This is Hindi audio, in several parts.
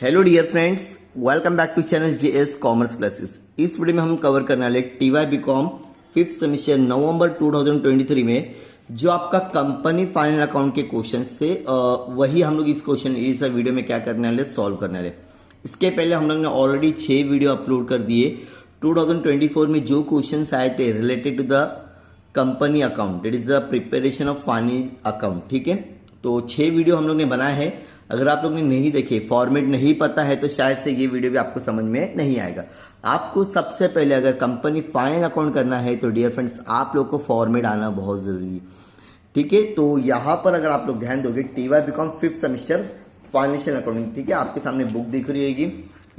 Hello dear friends, welcome back to channel JS commerce classes. इस वीडियो में हम कवर करने वाले TY BCom fifth semester November 2023 में जो आपका कंपनी फाइनल अकाउंट के क्वेश्चन से वही हम लोग इस वीडियो में क्या करने वाले, सॉल्व करने वाले। इसके पहले हम लोग ने ऑलरेडी 6 वीडियो अपलोड कर दिए 2024 में जो क्वेश्चन आए थे related to the company account, it is the preparation of final account. ठीक है, तो 6 वीडियो हम लोग ने बनाए हैं। अगर आप लोग ने नहीं देखे, फॉर्मेट नहीं पता है, तो शायद से ये वीडियो भी आपको समझ में नहीं आएगा। आपको सबसे पहले अगर कंपनी फाइनल अकाउंट करना है तो डियर फ्रेंड्स आप लोग को फॉर्मेट आना बहुत जरूरी है। ठीक है, तो यहाँ पर अगर आप लोग ध्यान दोगे TY BCom fifth semester financial accounting, ठीक है, आपके सामने बुक दिख रही होगी,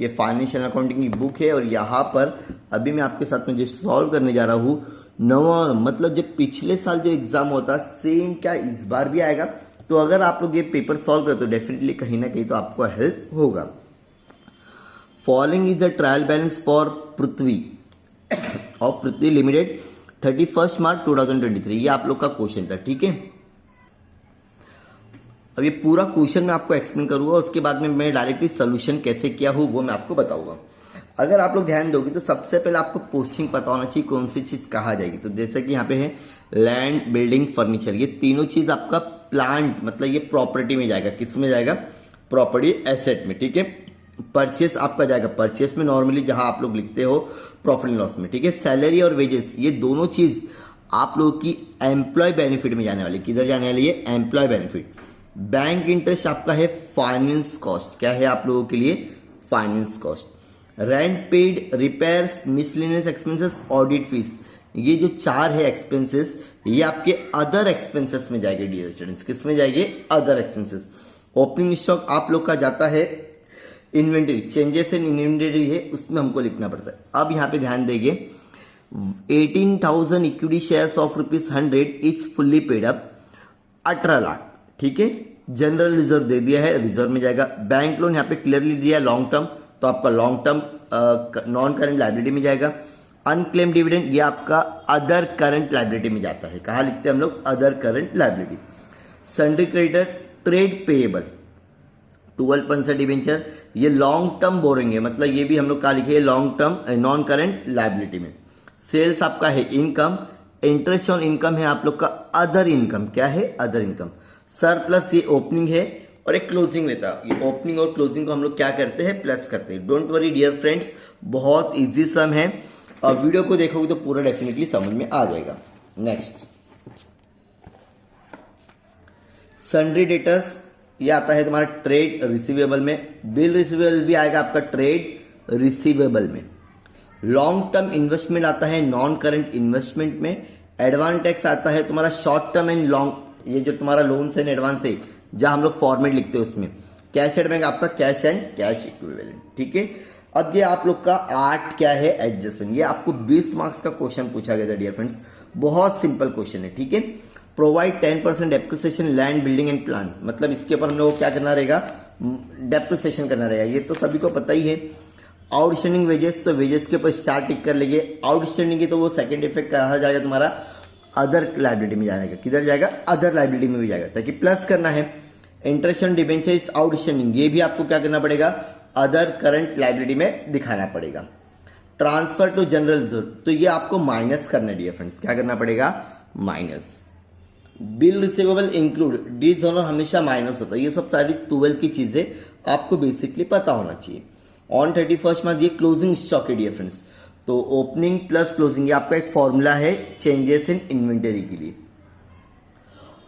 ये फाइनेंशियल अकाउंटिंग की बुक है। और यहाँ पर अभी मैं आपके साथ में जो सॉल्व करने जा रहा हूँ मतलब जो पिछले साल जो एग्जाम होता सेम क्या इस बार भी आएगा। तो अगर आप लोग ये पेपर सॉल्व करते हो डेफिनेटली कहीं ना कहीं तो आपको हेल्प होगा। Following is the trial balance for Prithvi of Prithvi limited 31 March 2023, ये आप लोग का क्वेश्चन था। ठीक है, अब ये पूरा क्वेश्चन मैं आपको एक्सप्लेन करूंगा, उसके बाद में मैं डायरेक्टली सोल्यूशन कैसे किया हूं वो मैं आपको बताऊंगा। अगर आप लोग ध्यान दोगे तो सबसे पहले आपको पोस्टिंग पता होना चाहिए कौन सी चीज कहा जाएगी। तो जैसे कि यहाँ पे है लैंड, बिल्डिंग, फर्नीचर, ये तीनों चीज आपका प्लांट मतलब ये प्रॉपर्टी में जाएगा। किस में जाएगा? प्रॉपर्टी एसेट में। ठीक है, परचेस आपका जाएगा परचेस में, नॉर्मली जहां आप लोग लिखते हो प्रॉफिट एंड लॉस में। ठीक है, सैलरी और वेजेस ये दोनों चीज आप लोगों की एम्प्लॉय बेनिफिट में जाने वाली। किधर जाने वाली है? Employ benefit. बैंक इंटरेस्ट आपका है फाइनेंस कॉस्ट, क्या है आप लोगों के लिए? Finance cost. Rent paid, repairs, miscellaneous expenses, audit fees, ये जो 4 है एक्सपेंसेस ये आपके अदर एक्सपेंसेस में जाएंगे डियर स्टूडेंट्स। किस में जाएंगे? Other expenses. ओपनिंग स्टॉक आप लोग का जाता है इन्वेंटरी, चेंजेस इन इन्वेंटरी है उसमें हमको लिखना पड़ता है। अब यहाँ पे ध्यान देंगे 18,000 equity shares of ₹100 is fully paid up 18 lakh. ठीक है, जनरल रिजर्व दे दिया है, रिजर्व में जाएगा। बैंक लोन यहाँ पे क्लियरली दिया है लॉन्ग टर्म, तो आपका long term non current liability में जाएगा। अनक्लेम डिविडेंड ये आपका अदर करंट लाइबिलिटी में जाता है। कहाँ लिखते हैं हम लोग? Other current liability. Sundry creditor, trade payable, 12% debenture, ये लॉन्ग टर्म बोरिंग है, मतलब ये भी हम लोग कहाँ लिखे? Long term non current liability में। सेल्स आपका है इनकम, इंटरेस्ट ऑन इनकम है आप लोग का अदर इनकम। क्या है? Other income. सरप्लस ये ओपनिंग है और एक क्लोजिंग रहता है। ये ओपनिंग और क्लोजिंग को हम लोग क्या करते हैं? प्लस करते हैं। डोंट वरी डियर फ्रेंड्स, बहुत इजी सम है और वीडियो को देखोगे तो पूरा डेफिनेटली समझ में आ जाएगा। नेक्स्ट, सन्ड्री डेटर्स ये आता है तुम्हारा ट्रेड रिसीवेबल में। बिल रिसीवेबल भी आएगा आपका ट्रेड रिसीवेबल में। लॉन्ग टर्म इन्वेस्टमेंट आता है नॉन करंट इन्वेस्टमेंट में। एडवांस टैक्स आता है तुम्हारा शॉर्ट टर्म एंड लॉन्ग, ये जो तुम्हारा लोन्स एंड एडवांस है जहां हम लोग फॉर्मेट लिखते हैं उसमें। कैश एट बैंक आपका कैश एंड कैश इक्विवेलेंट। ठीक है, अब ये आप लोग का 8 क्या है? एडजस्टमेंट। ये आपको 20 मार्क्स का क्वेश्चन पूछा गया था डियर फ्रेंड्स, बहुत सिंपल क्वेश्चन है। ठीक है, provide 10% depreciation land, building and plan, मतलब इसके ऊपर हम लोग क्या करना रहेगा? डेप्रिसिएशन करना रहेगा, ये तो सभी को पता ही है। आउटस्टैंडिंग वेजेस, तो वेजेस के ऊपर स्टार टिक कर लेंगे। आउटस्टैंडिंग है तो वो सेकंड इफेक्ट कहा जाएगा तुम्हारा अदर लाइबिलिटी में जाएगा। किधर जाएगा? अदर लाइबिलिटी में भी जाएगा, ताकि प्लस करना है। Interest on debenture is outstanding, ये भी आपको क्या करना पड़ेगा? अदर करंट लाइबिलिटी में दिखाना पड़ेगा। ट्रांसफर टू जनरल रिजर्व, तो ये आपको माइनस करना है डियर फ्रेंड्स। क्या करना पड़ेगा? Minus. Bill receivable include, dishonour हमेशा माइनस होता है। ये सब सारी 12 की चीजें आपको बेसिकली पता होना चाहिए। ऑन 31 मार्च ये क्लोजिंग स्टॉक है डियर फ्रेंड्स, तो ओपनिंग प्लस क्लोजिंग ये आपका एक फॉर्मूला है चेंजेस इन इन्वेंटरी के लिए।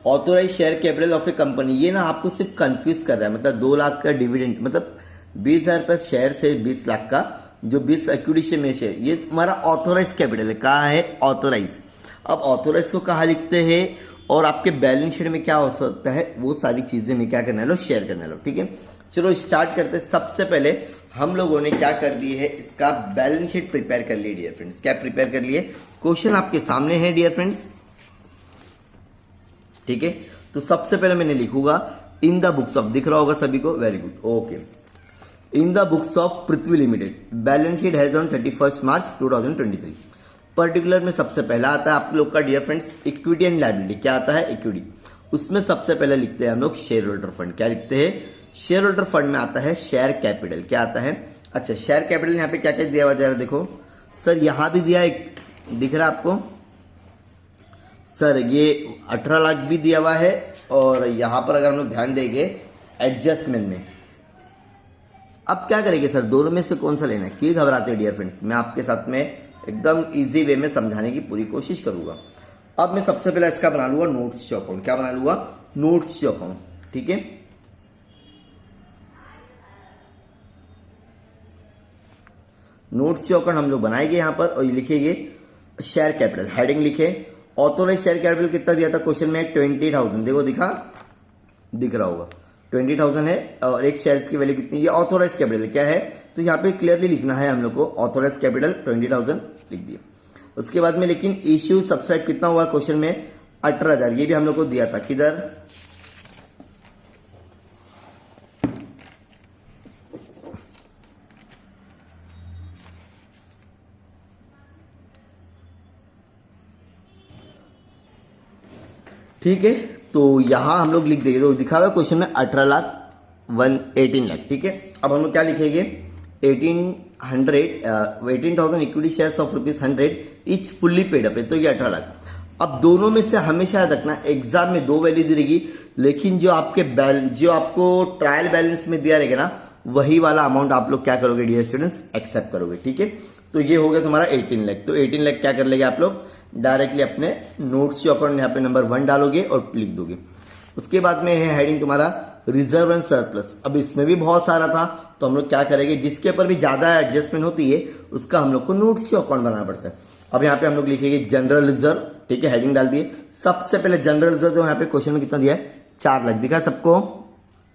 Authorised share capital of a company, ये ना आपको सिर्फ कंफ्यूज कर रहा है, मतलब 2 लाख का डिविडेंड, मतलब 20,000 रुपये शेयर से 20 लाख का जो 20 इक्विटी में शेयर, ये तुम्हारा ऑथोराइज कैपिटल है। कहाँ है? ऑथोराइज। अब ऑथोराइज को कहाँ लिखते हैं और आपके बैलेंस शीट में क्या हो सकता है, वो सारी चीजें में क्या करना लो? शेयर करना लो। ठीक है, चलो स्टार्ट करते हैं। सबसे पहले हम लोगों ने क्या कर दिए है? इसका बैलेंस शीट प्रिपेयर कर लिए डियर फ्रेंड्स। क्या प्रिपेयर कर लिए? क्वेश्चन आपके सामने है डियर फ्रेंड्स। ठीक है, तो सबसे पहले मैंने लिखूंगा इन द बुक्स ऑफ, दिख रहा होगा सभी को? Very good, okay. In the books of Prithvi limited balance sheet has on 31 March 2023। Particular में सबसे पहला आता है आप लोग का dear friends equity and liability. क्या आता है? इक्विटी। उसमें सबसे पहले लिखते हैं हम लोग शेयर होल्डर फंड। क्या लिखते हैं? शेयर होल्डर फंड में आता है शेयर कैपिटल। क्या आता है? अच्छा, शेयर कैपिटल यहाँ पे क्या क्या दिया हुआ जरा देखो सर, यहां भी दिया एक, दिख रहा है आपको सर, ये 18 लाख भी दिया हुआ है। और यहां पर अगर हम लोग ध्यान देंगे एडजस्टमेंट में, अब क्या करेंगे सर, दोनों में से कौन सा लेना है? क्यों घबराते हैं डियर फ्रेंड्स, मैं आपके साथ में एकदम इजी वे में समझाने की पूरी कोशिश करूंगा। अब मैं सबसे पहले इसका बना लूंगा नोट्स टू अकाउंट। क्या बना लूंगा? Notes to account. ठीक है, नोट्स टू अकाउंट हम लोग बनाएंगे यहां पर और ये लिखेंगे शेयर कैपिटल, हेडिंग लिखे ऑथोराइज शेयर कैपिटल कितना दिया था क्वेश्चन में? 20,000। देखो दिख रहा होगा 20,000 है और एक शेयर की वैल्यू कितनी? ये ऑथोराइज कैपिटल क्या है, तो यहाँ पे क्लियरली लिखना है हम लोग को, ऑथोराइज कैपिटल 20,000 लिख दिया। उसके बाद में लेकिन इश्यू सब्सक्राइब कितना हुआ क्वेश्चन में? 18,000। ये भी हम लोग को दिया था, किधर? ठीक है, तो यहां हम लोग लिख देंगे, तो दिखा हुआ क्वेश्चन में 18 लाख 18 लाख। ठीक है, अब हम लोग क्या लिखेंगे? 18,000 equity shares of ₹100 etch fully paid up है, तो ये 18 लाख। अब दोनों में से हमेशा याद रखना, एग्जाम में दो वैल्यू दी रहेगी, लेकिन जो आपको ट्रायल बैलेंस में दिया रहेगा ना, वही वाला अमाउंट आप लोग क्या करोगे डियर स्टूडेंट्स? एक्सेप्ट करोगे। ठीक है, तो ये हो गया तुम्हारा 18 लाख। तो 18 लाख क्या कर लेंगे आप लोग? डायरेक्टली अपने नोट्स अकाउंट यहाँ पे नंबर 1 डालोगे और लिख दोगे। उसके बाद में है हेडिंग तुम्हारा रिजर्व एंड सरप्लस। अब इसमें भी बहुत सारा था, तो हम लोग क्या करेंगे, जिसके ऊपर भी ज्यादा एडजस्टमेंट होती है उसका हम लोग को नोट्स अकाउंट बनाना पड़ता है। अब यहाँ पे हम लोग लिखेंगे जनरल रिजर्व। ठीक है, हेडिंग डाल दिए। सबसे पहले जनरल रिजर्व, जो यहाँ पे क्वेश्चन में कितना दिया है? 4 लाख। दिखा सबको?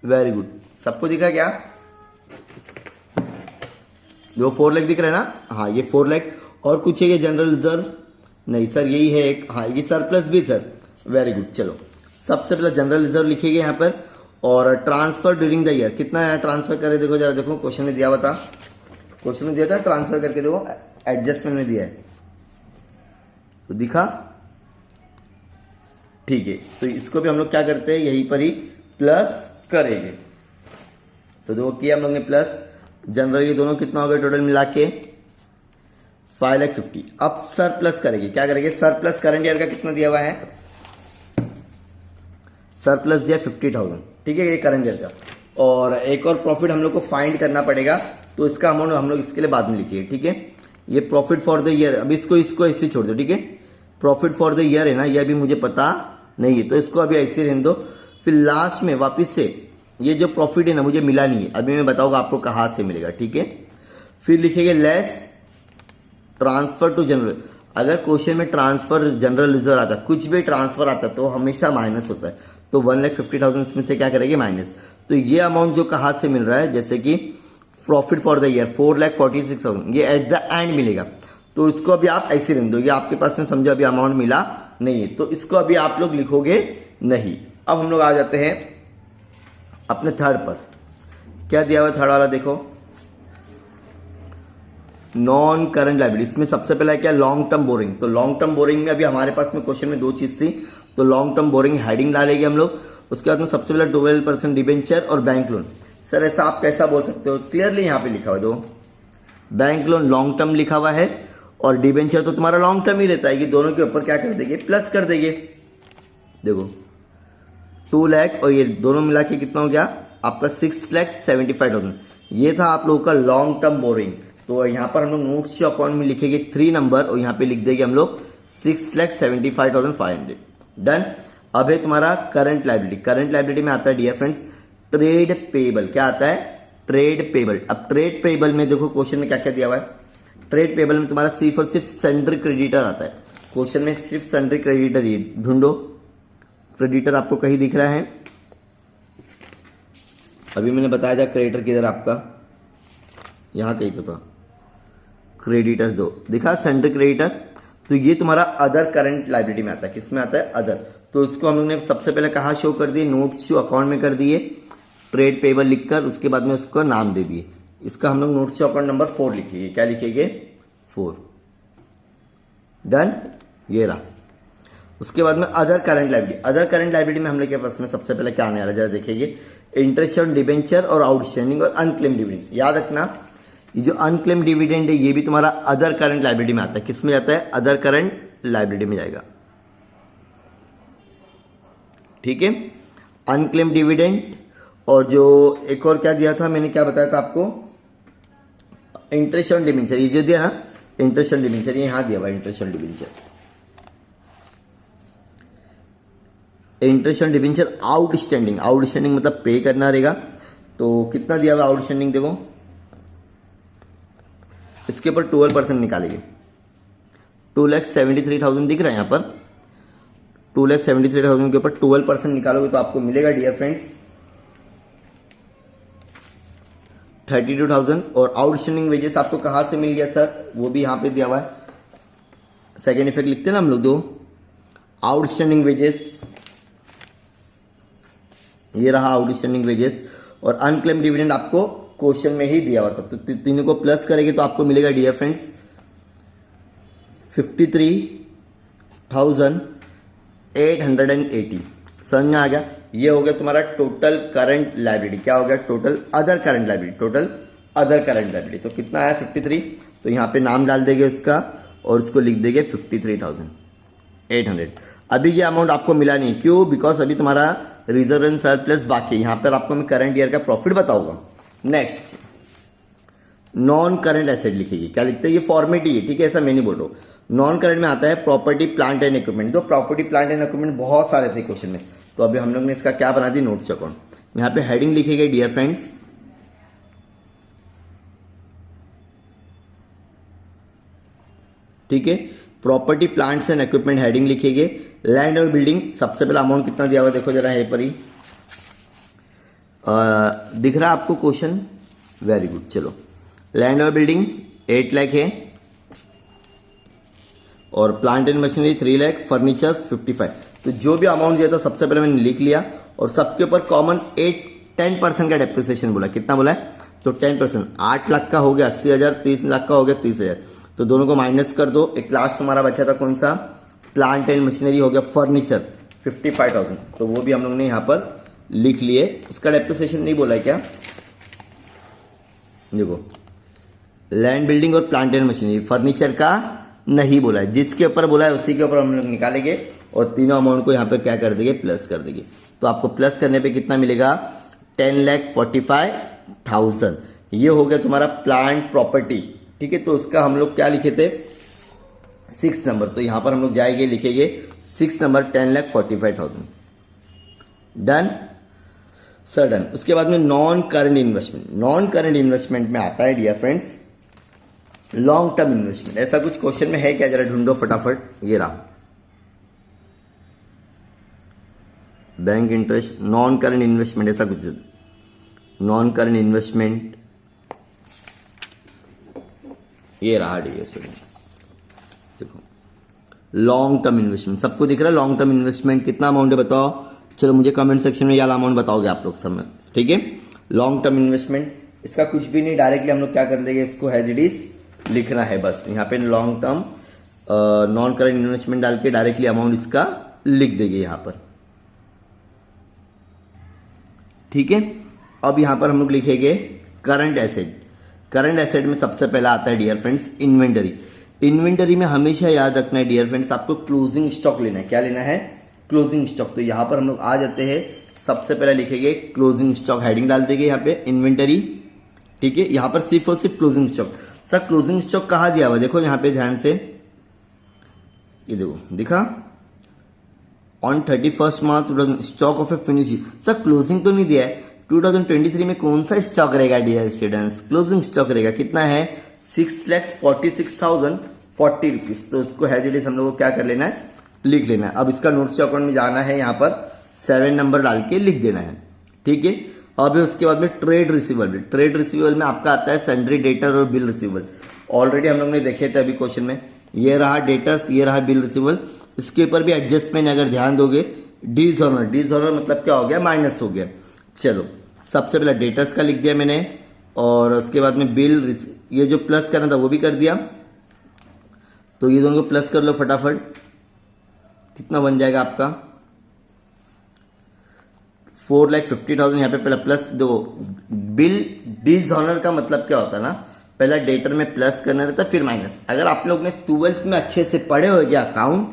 वेरी गुड, सबको दिखा क्या? जो 4 लाख दिख रहा है ना, हाँ ये 4 लाख। और कुछ है ये जनरल रिजर्व? नहीं सर, यही है एक, हाँ ये सरप्लस भी सर। वेरी गुड, चलो सबसे पहले जनरल रिजर्व लिखेंगे यहाँ पर। और ट्रांसफर ड्यूरिंग द ईयर कितना है ट्रांसफर करे? देखो जरा, देखो क्वेश्चन में दिया हुआ था, क्वेश्चन में दिया था ट्रांसफर करके, देखो एडजस्टमेंट में दिया है, तो दिखा? ठीक है, तो इसको भी हम लोग क्या करते हैं, यहीं पर ही प्लस करेंगे। तो देखो किया हम लोग ने प्लस, जनरल ये दोनों कितना हो गया टोटल मिला के? 5,50,000। अब सरप्लस करेंगे, क्या करेंगे? सरप्लस करंट ईयर का कितना दिया हुआ है? सरप्लस दिया 50,000। ठीक है, ये करंट ईयर का। और एक और प्रॉफिट हम लोग को फाइंड करना पड़ेगा, तो इसका अमाउंट हम लोग इसके लिए बाद में लिखिए। ठीक है, ये प्रॉफिट फॉर द ईयर, अब इसको ऐसे छोड़ दो। ठीक है, प्रॉफिट फॉर द ईयर है ना, यह भी मुझे पता नहीं है, तो इसको अभी ऐसे रहने दो। फिर लास्ट में वापिस से ये जो प्रॉफिट है ना, मुझे मिला नहीं है, अभी मैं बताऊंगा आपको कहां से मिलेगा। ठीक है, फिर लिखेंगे लेस ट्रांसफर टू जनरल। अगर क्वेश्चन में ट्रांसफर जनरल रिजर्व आता, कुछ भी ट्रांसफर आता, तो हमेशा माइनस होता है, तो 1,50,000 इसमें से क्या करेंगे? माइनस। तो ये अमाउंट जो कहां से मिल रहा है, जैसे कि प्रॉफिट फॉर द ईयर 4,46,000, ये एट द एंड मिलेगा, तो इसको अभी आप ऐसे रहने दो। ये आपके पास में समझो अभी अमाउंट मिला नहीं है, तो इसको अभी आप लोग लिखोगे नहीं। अब हम लोग आ जाते हैं अपने थर्ड पर। क्या दिया हुआ थर्ड वाला? देखो नॉन करंट लायबिलिटी। इसमें सबसे पहला क्या? Long term borrowing. तो लॉन्ग टर्म बोरिंग में अभी हमारे पास में क्वेश्चन में 2 चीज थी, तो लॉन्ग टर्म बोरिंग हेडिंग डालेंगे हम लोग। उसके बाद में सबसे पहले 12% डिबेंचर और बैंक लोन। सर ऐसा आप कैसा बोल सकते हो? क्लियरली यहाँ पे लिखा हुआ, दो बैंक लोन लॉन्ग टर्म लिखा हुआ है और डिबेंचर तो तुम्हारा लॉन्ग टर्म ही रहता है। ये दोनों के ऊपर क्या कर देंगे? प्लस कर देंगे। देखो 2 लाख और ये दोनों मिला के कितना हो गया आपका? 6,75,000। ये था आप लोगों का लॉन्ग टर्म बोरिंग। तो यहाँ पर हम लोग नोट्स के अकाउंट में लिखेंगे 3 नंबर और यहाँ पे लिख देंगे हम लोग 6,75,500। डन। अब है तुम्हारा करंट लायबिलिटी। करंट लायबिलिटी में आता है डियर फ्रेंड्स ट्रेड पेबल। क्या आता है? Trade payable. अब ट्रेड पेबल में देखो क्वेश्चन में क्या क्या दिया हुआ है। ट्रेड पेबल में तुम्हारा सिर्फ और सिर्फ सन्ड्री क्रेडिटर आता है। क्वेश्चन में सिर्फ सन्ड्री क्रेडिटर ही ढूंढो। क्रेडिटर आपको कहीं दिख रहा है? अभी मैंने बताया था क्रेडिटर किधर आपका, यहां कहीं तो था क्रेडिटर्स, दो दिखा सन्ड्री क्रेडिटर। तो ये तुम्हारा अदर करंट लायबिलिटी में आता है। किस में आता है? अदर। तो इसको हम लोग ने सबसे पहले कहा शो कर दिए, नोट्स टू अकाउंट में कर दिए ट्रेड पेबल लिखकर, उसके बाद में उसका नाम दे दिए। इसका हम लोग नोट्स टू अकाउंट नंबर 4 लिखेंगे। क्या लिखेंगे? 4। डन। ये रहा। उसके बाद में other current liability. Other current liability में हम लोग के पास में सबसे पहले क्या आने वाला जरा देखेंगे। इंटरेस्ट ऑन डिबेंचर और आउटस्टैंडिंग और अनक्लेम डिविडेंड। याद रखना ये जो अनक्लेम डिविडेंड है ये भी तुम्हारा अदर करंट लायबिलिटी में आता है। किस में जाता है? अदर करंट लायबिलिटी में जाएगा। ठीक है, अनक्लेम डिविडेंड। और जो एक और क्या दिया था मैंने, क्या बताया था आपको? Interest on debenture. ये जो दिया ना इंटरेस्ट ऑन डिबेंचर, ये यहां दिया हुआ interest on debenture. Interest on debenture outstanding, outstanding मतलब पे करना रहेगा। तो कितना दिया हुआ आउटस्टैंडिंग? देखो इसके ऊपर 12% निकालेंगे। 2,73,000 दिख रहा है यहाँ पर। 2,73,000 के ऊपर 12% निकालोगे तो आपको मिलेगा डियर फ्रेंड्स 32,000। और आउटस्टैंडिंग वेजेस आपको कहां से मिल गया सर? वो भी यहां पे दिया हुआ है। सेकेंड इफेक्ट लिखते हैं ना हम लोग, दो आउटस्टैंडिंग वेजेस, ये रहा आउटस्टैंडिंग वेजेस। और अनक्लेम डिविडेंड आपको क्वेश्चन में ही दिया हुआ था, तो तीनों को प्लस करेंगे तो आपको मिलेगा डियर फ्रेंड्स 53,880। समझ में आ गया? ये हो गया तुम्हारा टोटल करंट लायबिलिटी। क्या हो गया? Total other current liability, total other current liability. तो कितना आया? 53। तो यहाँ पे नाम डाल देंगे उसका और उसको लिख देंगे 53,800। अभी ये अमाउंट आपको मिला नहीं, क्यों? बिकॉज अभी तुम्हारा रिजर्व एंड सरप्लस बाकी। यहाँ पर आपको मैं करंट ईयर का प्रॉफिट बताऊंगा। नेक्स्ट नॉन करंट एसेट लिखेगी। क्या लिखते हैं? ये फॉर्मेट ही है, ठीक है, ऐसा मैं नहीं बोल रहा हूँ। नॉन करंट में आता है प्रॉपर्टी प्लांट एंड इक्विपमेंट। तो प्रॉपर्टी प्लांट एंड इक्विपमेंट बहुत सारे थे क्वेश्चन में, तो अभी हम लोग ने इसका क्या बना दी? Notes account. यहाँ पे हेडिंग लिखेंगे डियर फ्रेंड्स, ठीक है, property plants and equipment heading लिखेंगे। लैंड और बिल्डिंग सबसे पहला अमाउंट कितना दिया हुआ देखो जरा, है पर ही दिख रहा है आपको क्वेश्चन? Very good. चलो लैंड और बिल्डिंग 8 लाख है, और plant and machinery 3 lakh, furniture 55। तो जो भी अमाउंट दिया था सबसे पहले मैंने लिख लिया, और सबके ऊपर कॉमन 10% का डेप्रिसिएशन बोला। कितना बोला है? तो 10%। 8 लाख का हो गया 80,000, 30 लाख का हो गया 30,000। तो दोनों को माइनस कर दो। एक लास्ट तुम्हारा बचा था कौन सा? प्लांट एंड मशीनरी हो गया, फर्नीचर 55,000। तो वो भी हम लोग ने यहां पर लिख लिए। उसका डेप्रिसिएशन नहीं बोला है क्या? देखो लैंड बिल्डिंग और प्लांट एंड मशीनरी, फर्नीचर का नहीं बोला है। जिसके ऊपर बोला है उसी के ऊपर हम लोग निकालेंगे और तीनों अमाउंट को यहाँ पे क्या कर देंगे? प्लस कर देंगे। तो आपको प्लस करने पे कितना मिलेगा? 10,45,000। ये हो गया तुम्हारा प्लांट प्रॉपर्टी, ठीक है। तो उसका हम लोग क्या लिखे थे? 6 नंबर। तो यहां पर हम लोग जाएंगे, लिखेंगे 6 नंबर 10,45,000। Done sir, done. उसके बाद में non current investment. Non current investment में आता है dear friends long term investment. ऐसा कुछ क्वेश्चन में है क्या? जरा ढूंढो फटाफट। ये रहा bank interest, non current investment, ऐसा कुछ नॉन करंट इन्वेस्टमेंट। ये रहा डियर स्टूडेंट्स, देखो लॉन्ग टर्म इन्वेस्टमेंट। सबको दिख रहा है लॉन्ग टर्म इन्वेस्टमेंट कितना अमाउंट है? बताओ। चलो मुझे कमेंट सेक्शन में यार अमाउंट बताओगे आप लोग सब में, ठीक है। लॉन्ग टर्म इन्वेस्टमेंट इसका कुछ भी नहीं, डायरेक्टली हम लोग क्या कर देंगे? इसको हैज इट इज लिखना है बस। यहाँ पे long term non current investment डाल के डायरेक्टली अमाउंट इसका लिख देंगे यहाँ पर, ठीक है। अब यहाँ पर हम लोग लिखेंगे करंट एसेट। करंट एसेट में सबसे पहला आता है डियर फ्रेंड्स इन्वेंटरी। इन्वेंटरी में हमेशा याद रखना है डियर फ्रेंड्स, आपको क्लोजिंग स्टॉक लेना है। क्या लेना है? Closing stock. तो यहां पर हम लोग आ जाते हैं, सबसे पहले लिखेंगे क्लोजिंग स्टॉक, हेडिंग डाल देंगे यहाँ पे इन्वेंटरी, ठीक है। यहां पर सिर्फ और सिर्फ closing stock. Sir closing stock कहा दिया हुआ? देखो यहाँ पे ध्यान से, ये देखो दिखा on 31 March stock of A finish. Sir closing तो नहीं दिया है। 2023 में कौन सा स्टॉक रहेगा डियर स्टूडेंट्स? क्लोजिंग स्टॉक रहेगा। कितना है? 6,46,040 रुपीज। तो उसको हैज इट इज हम लोग को क्या कर लेना है? लिख लेना है। अब इसका नोट्स अकाउंट में जाना है, यहाँ पर 7 नंबर डाल के लिख देना है, ठीक है। अब उसके बाद में ट्रेड रिसीवेबल। ट्रेड रिसीवेबल में आपका आता है सन्ड्री डेटर और बिल रिसीवेबल। ऑलरेडी हम लोग ने देखे थे अभी क्वेश्चन में। ये रहा डेटर्स, ये रहा बिल रिसीवेबल। इसके ऊपर भी एडजस्टमेंट अगर ध्यान दोगे, डिसऑनर, डिसऑनर मतलब क्या हो गया? माइनस हो गया। चलो सबसे पहले डेटर्स का लिख दिया मैंने, और उसके बाद में बिल, ये जो प्लस करना था वो भी कर दिया। तो ये दोनों को प्लस कर लो फटाफट। कितना बन जाएगा आपका? 4,50,000 यहाँ पे पहला प्लस दो। बिल डिसऑनर का मतलब क्या होता है ना, पहला डेटर में प्लस करना रहता है फिर माइनस। अगर आप लोग ने 12th में अच्छे से पढ़े हो गया अकाउंट,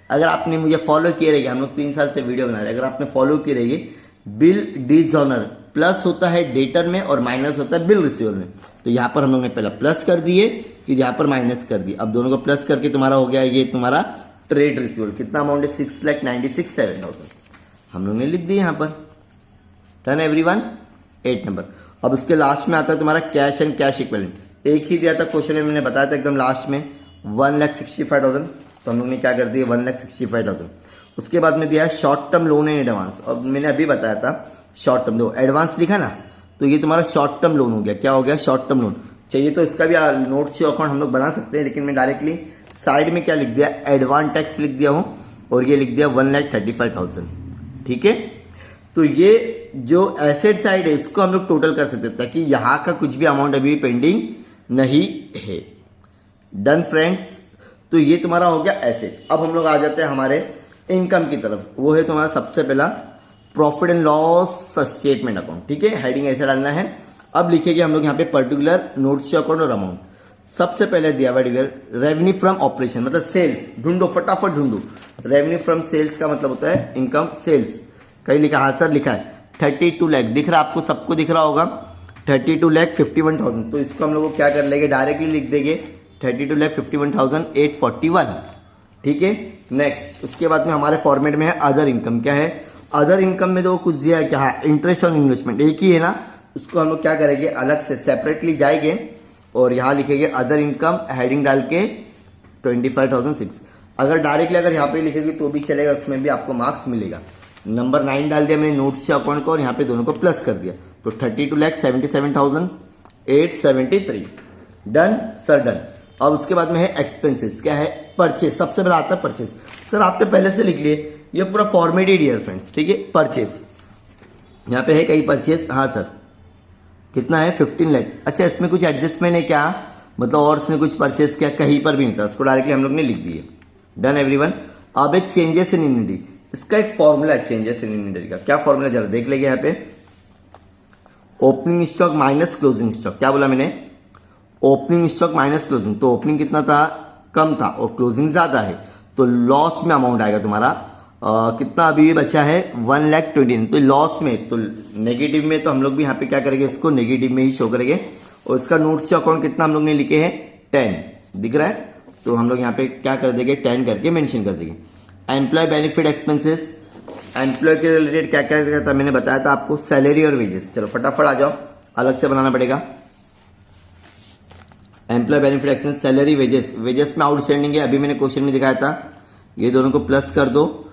अगर आपने मुझे फॉलो किए रहेगी, हम लोग 3 साल से वीडियो बना रहे, अगर आपने फॉलो किए रहेगी, बिल डिसऑनर प्लस होता है डेटर में और माइनस होता है बिल रिसीवर में। तो यहाँ पर हम लोग ने पहला प्लस कर दिए, फिर यहाँ पर माइनस कर दिए। अब दोनों को प्लस करके तुम्हारा हो गया ये तुम्हारा ट्रेड रिसीवर। कितना अमाउंट है? 6,96,700 हम लोग ने लिख दिया यहाँ पर। Done everyone, 8 number. अब उसके लास्ट में आता है तुम्हारा कैश एंड कैश इक्विवेलेंट। एक ही दिया था क्वेश्चन में, मैंने बताया था एकदम लास्ट में 1,65,000, तो हम लोग ने क्या कर दिया 1,65,000। उसके बाद में दिया है short term loan and advance. और मैंने अभी बताया था शॉर्ट टर्म, दो एडवांस लिखा ना, तो ये तुम्हारा शॉर्ट टर्म लोन हो गया। क्या हो गया? Short term loan. चाहिए तो इसका भी नोट से अकाउंट हम लोग बना सकते हैं, लेकिन मैं डायरेक्टली साइड में क्या लिख दिया, एडवांस टैक्स लिख दिया हूं और ये लिख दिया 1,35,000। ठीक है, तो ये जो एसेट साइड है इसको हम लोग टोटल कर सकते हैं, ताकि यहां का कुछ भी अमाउंट अभी पेंडिंग नहीं है। डन फ्रेंड्स, तो ये तुम्हारा हो गया एसेट। अब हम लोग आ जाते हैं हमारे इनकम की तरफ। वो है तुम्हारा सबसे पहला profit and loss statement account. ठीक है, हेडिंग ऐसे डालना है। अब लिखेंगे हम लोग यहाँ पे पर्टिकुलर नोट्स अकाउंट और अमाउंट। सबसे पहले दिया हुआ रेवेन्यू फ्रॉम ऑपरेशन, मतलब सेल्स। ढूंढो, फटाफट ढूंढो। रेवेन्यू फ्रॉम सेल्स का मतलब होता है इनकम सेल्स। कहीं लिखा? हाँ सर लिखा है 32 लाख। दिख रहा है आपको? सबको दिख रहा होगा 32,51,000। तो इसको हम लोग को क्या कर लेंगे, डायरेक्टली लिख देंगे 32,51,841। ठीक है, नेक्स्ट। उसके बाद में हमारे फॉर्मेट में है अदर इनकम। क्या है अदर इनकम में? तो कुछ दिया है क्या? हाँ, इंटरेस्ट ऑन इन्वेस्टमेंट। एक ही है ना, उसको हम लोग क्या करेंगे, अलग से सेपरेटली जाएंगे और यहां लिखेंगे अदर इनकम, हेडिंग डाल के 25,006। अगर डायरेक्टली अगर यहाँ पे लिखेंगे तो भी चलेगा, उसमें भी आपको मार्क्स मिलेगा। नंबर 9 डाल दिया मैंने नोट्स से अकाउंट को और यहाँ पे दोनों को प्लस कर दिया, तो 32,77,873। Done sir, done. अब उसके बाद में है एक्सपेंसेस। क्या है? परचेस। सबसे पहले आता है परचेस। सर आपने पहले से लिख लिए, ये पूरा फॉर्मेट ही डियर फ्रेंड्स। ठीक है, परचेस यहाँ पे है कहीं परचेस? हाँ सर। कितना है? 15 लाख। अच्छा, इसमें कुछ एडजस्टमेंट है क्या? मतलब और इसने कुछ परचेस किया? कहीं पर भी नहीं था, उसको डायरेक्टली हम लोग ने लिख दिए। Done everyone. अब एक चेंजेस इन इन्वेंटरी, इसका एक फॉर्मूला है चेंजेस इन इन्वेंटरी का। क्या फॉर्मूला जरा देख लेंगे यहाँ पे। Opening stock minus closing stock. क्या बोला मैंने? Opening stock minus closing. तो ओपनिंग कितना था? कम था, और क्लोजिंग ज्यादा है, तो लॉस में अमाउंट आएगा तुम्हारा। कितना अभी भी बचा है? 1,20,000। तो लॉस में, तो नेगेटिव में, तो हम लोग भी यहाँ पे क्या करेंगे, इसको नेगेटिव में ही शो करेंगे। और इसका नोट्स अकाउंट कितना हम लोग ने लिखे हैं? 10। दिख रहा है? तो हम लोग यहाँ पे क्या कर देंगे, 10 करके मेंशन कर देंगे। एम्प्लॉय बेनिफिट एक्सपेंसेस, एम्प्लॉय के रिलेटेड क्या क्या था मैंने बताया था आपको, सैलरी और वेजेस। चलो फटाफट आ जाओ, अलग से बनाना पड़ेगा। Employee benefit expense, salary, wages. Wages में आउटस्टैंडिंग है, अभी मैंने क्वेश्चन में दिखाया था। ये दोनों को प्लस कर दो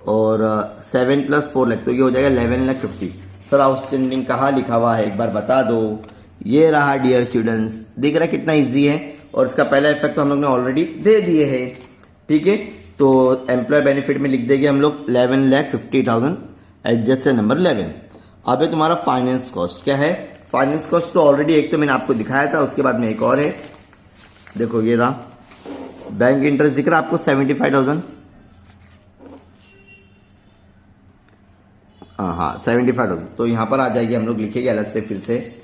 और 7 + 4 लाख, तो ये हो जाएगा 11,50,000। सर आउटस्टैंडिंग कहाँ लिखा हुआ है, एक बार बता दो। ये रहा डियर स्टूडेंट्स, दिख रहा है कितना इजी है। और इसका पहला इफेक्ट तो हम लोग ने ऑलरेडी दे दिए है। ठीक है, तो एम्प्लॉय बेनिफिट में लिख देंगे हम लोग 11,50,000, एडजस्ट है नंबर 11। अब है तुम्हारा फाइनेंस कॉस्ट। क्या है? फाइनेंस कॉस्ट तो ऑलरेडी एक तो मैंने आपको दिखाया था, उसके बाद में एक और है, देखो ये रहा। बैंक इंटरेस्ट दिख रहा है आपको 75,000। हाँ 75,000, तो यहां पर आ जाएगी, हम लोग लिखेंगे अलग से फिर से।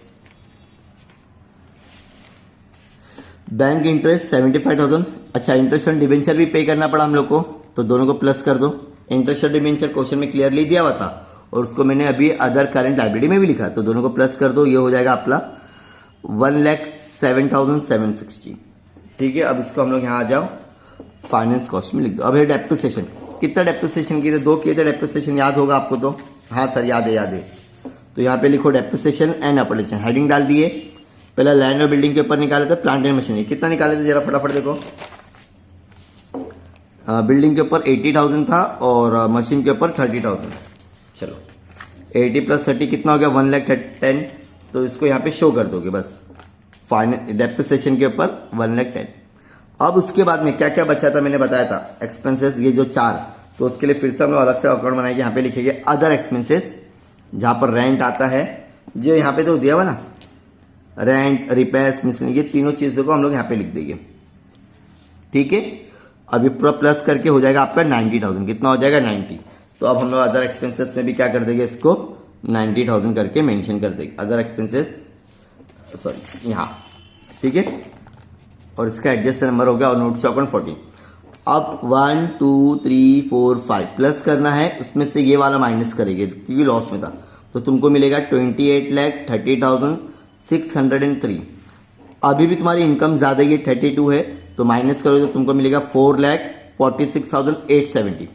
Bank interest 75,000। अच्छा, इंटरेस्ट ऑन डिबेंचर भी पे करना पड़ा हम लोग को, तो दोनों को प्लस कर दो। इंटरेस्ट ऑन डिबेंचर क्वेश्चन में क्लियरली दिया हुआ था और उसको मैंने अभी अदर करंट लायबिलिटी में भी लिखा, तो दोनों को प्लस कर दो। ये हो जाएगा आपका 1,07,760। ठीक है, अब इसको हम लोग यहाँ आ जाओ, फाइनेंस कॉस्ट में लिख दो। अब है डेप्रिसिएशन। कितना डेप्रिसिएशन किए थे? 2 किए थे डेप्रिसिएशन, याद होगा आपको तो। हाँ सर याद है, याद है। तो यहाँ पे लिखो डेप्रिसिएशन एंड अपडेशन, हेडिंग डाल दिए। पहला लैंड और बिल्डिंग के ऊपर निकाले थे, प्लांट एंड मशीनरी। कितना निकाले थे जरा फटाफट देखो। बिल्डिंग के ऊपर 80,000 था और मशीन के ऊपर 30,000। चलो 80 + 30 कितना हो गया? 1,10,000। तो इसको यहाँ पे शो कर दोगे बस, फाइनल डेप्रिसिएशन के ऊपर 1,10,000। अब उसके बाद में क्या क्या बचा था मैंने बताया था, एक्सपेंसेस, ये जो 4, तो उसके लिए फिर से हम लोग अलग से अकाउंट बनाएंगे। यहाँ पे लिखेंगे अदर एक्सपेंसेस, जहां पर रेंट आता है, जो यहाँ पे तो दिया हुआ ना, रेंट, रिपेयर्स, मिसलेनियस, ये तीनों चीजों को हम लोग यहाँ पे लिख देंगे। ठीक है, अभी पूरा प्लस करके हो जाएगा आपका 90,000। कितना हो जाएगा? 90। तो अब हम लोग अदर एक्सपेंसेस में भी क्या कर देंगे, इसको 90,000 करके मेंशन कर देंगे। अदर एक्सपेंसेस सॉरी यहाँ, ठीक है। और इसका एडजस्ट नंबर हो गया और नोट स्टॉक 14। अब 1 2 3 4 5 प्लस करना है, उसमें से ये वाला माइनस करेंगे क्योंकि लॉस में था, तो तुमको मिलेगा 28,30,603। अभी भी तुम्हारी इनकम ज्यादा है, 32 है, तो माइनस करोगे तो तुमको मिलेगा 4,46,870।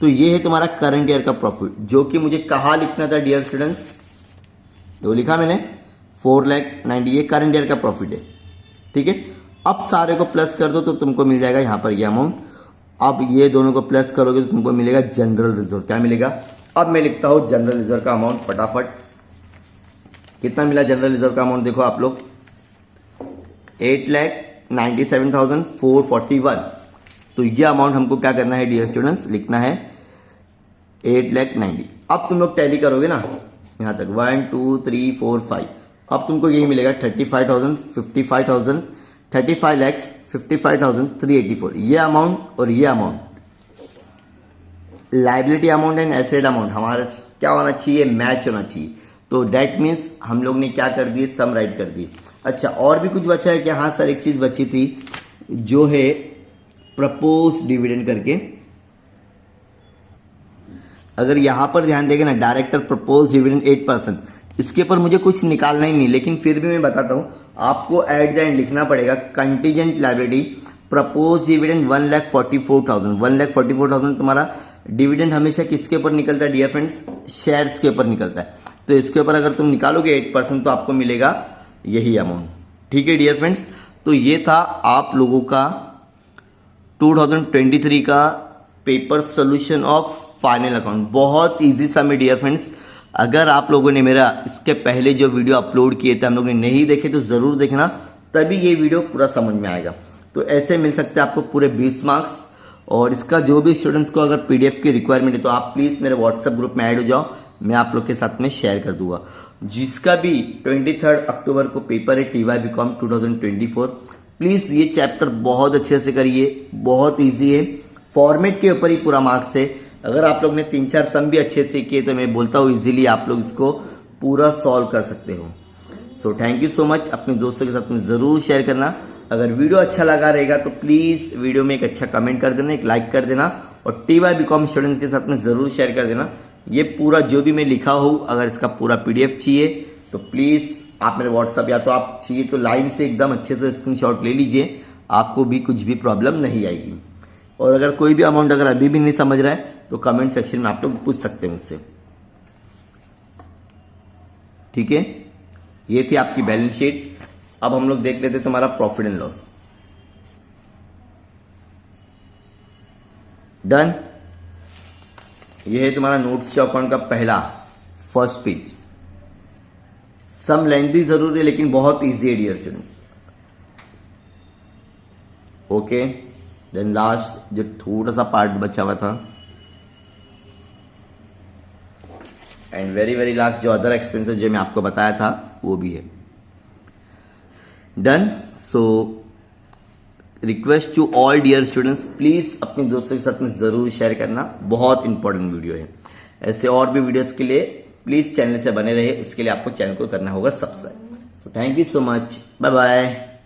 तो ये है तुम्हारा करंट ईयर का प्रॉफिट, जो कि मुझे कहाँ लिखना था डियर स्टूडेंट्स, तो लिखा मैंने 4,90,000, ये करंट ईयर का प्रॉफिट है, ठीक है। अब सारे को प्लस कर दो तो तुमको मिल जाएगा यहाँ पर ये अमाउंट। अब ये दोनों को प्लस करोगे तो तुमको मिलेगा जनरल रिजर्व। क्या मिलेगा? अब मैं लिखता हूं जनरल रिजर्व का अमाउंट फटाफट। कितना मिला जनरल रिजर्व का अमाउंट? देखो आप लोग 8,97,441। तो ये अमाउंट हमको क्या करना है डियर स्टूडेंट्स, लिखना है 8,90,000। अब तुम लोग टैली करोगे ना यहां तक 1 2 3 4 5, अब तुमको यही मिलेगा 35,000, 55,000, 35,55,384। ये अमाउंट और ये amount liability amount and asset amount हमारा क्या होना चाहिए, मैच होना चाहिए। तो दैट मीन्स हम लोग ने क्या कर दिए, सम राइट कर दिए। अच्छा और भी कुछ बचा है क्या? हाँ सर एक चीज बची थी जो है प्रपोज डिविडेंड करके। अगर यहां पर ध्यान देंगे ना, डायरेक्टर प्रपोज डिविडेंड 8%, इसके ऊपर मुझे कुछ निकालना ही नहीं, लेकिन फिर भी मैं बताता हूं आपको एट द एंड लिखना पड़ेगा कंटीजेंट लायबिलिटी प्रपोज डिविडेंड 1,44,000। 1,44,000 तुम्हारा डिविडेंड हमेशा किसके ऊपर निकलता है डियर फ्रेंड्स, शेयर्स के ऊपर निकलता है। तो इसके ऊपर अगर तुम निकालोगे 8% तो आपको मिलेगा यही अमाउंट, ठीक है डियर फ्रेंड्स। तो ये था आप लोगों का 2023 का paper solution of final account. बहुत इजी सा में डियर फ्रेंड्स। अगर आप लोगों ने मेरा इसके पहले जो वीडियो अपलोड किए थे हम लोग ने नहीं देखे तो जरूर देखना, तभी ये वीडियो पूरा समझ में आएगा। तो ऐसे मिल सकते हैं आपको पूरे 20 मार्क्स। और इसका जो भी स्टूडेंट्स को अगर पीडीएफ की रिक्वायरमेंट है तो आप प्लीज मेरे व्हाट्सएप ग्रुप में ऐड हो जाओ, मैं आप लोग के साथ में शेयर कर दूंगा। जिसका भी 23 अक्टूबर को पेपर है TY BCom 2024, प्लीज ये चैप्टर बहुत अच्छे से करिए, बहुत ईजी है, फॉर्मेट के ऊपर ही पूरा मार्क्स है। अगर आप लोग ने 3-4 सम भी अच्छे से किए तो मैं बोलता हूँ इजीली आप लोग इसको पूरा सॉल्व कर सकते हो। सो थैंक यू सो मच। अपने दोस्तों के साथ में जरूर शेयर करना। अगर वीडियो अच्छा लगा रहेगा तो प्लीज वीडियो में एक अच्छा कमेंट कर देना, एक लाइक कर देना और TY BCom स्टूडेंट्स के साथ में जरूर शेयर कर देना। ये पूरा जो भी मैं लिखा हूं अगर इसका पूरा PDF चाहिए तो प्लीज आप मेरे व्हाट्सएप या तो आप चाहिए तो लाइन से एकदम अच्छे से स्क्रीनशॉट ले लीजिए, आपको भी कुछ भी प्रॉब्लम नहीं आएगी। और अगर कोई भी अमाउंट अगर अभी भी नहीं समझ रहा है तो कमेंट सेक्शन में आप लोग पूछ सकते हैं मुझसे, ठीक है। ये थी आपकी बैलेंस शीट। अब हम लोग देख लेते तुम्हारा प्रॉफिट एंड लॉस। डन। ये है तुम्हारा नोट्स टू अकाउंट का पहला फर्स्ट पेज। सम लेंथी जरूर है लेकिन बहुत इजी है dear students. Okay then last जो थोड़ा सा पार्ट बचा हुआ था एंड वेरी लास्ट जो अदर एक्सपेंसेस जो मैं आपको बताया था वो भी है। Done. So request to all dear students, please अपने दोस्तों के साथ में जरूर शेयर करना, बहुत इंपॉर्टेंट वीडियो है। ऐसे और भी वीडियोस के लिए प्लीज चैनल से बने रहे, उसके लिए आपको चैनल को करना होगा subscribe. So thank you so much, bye bye.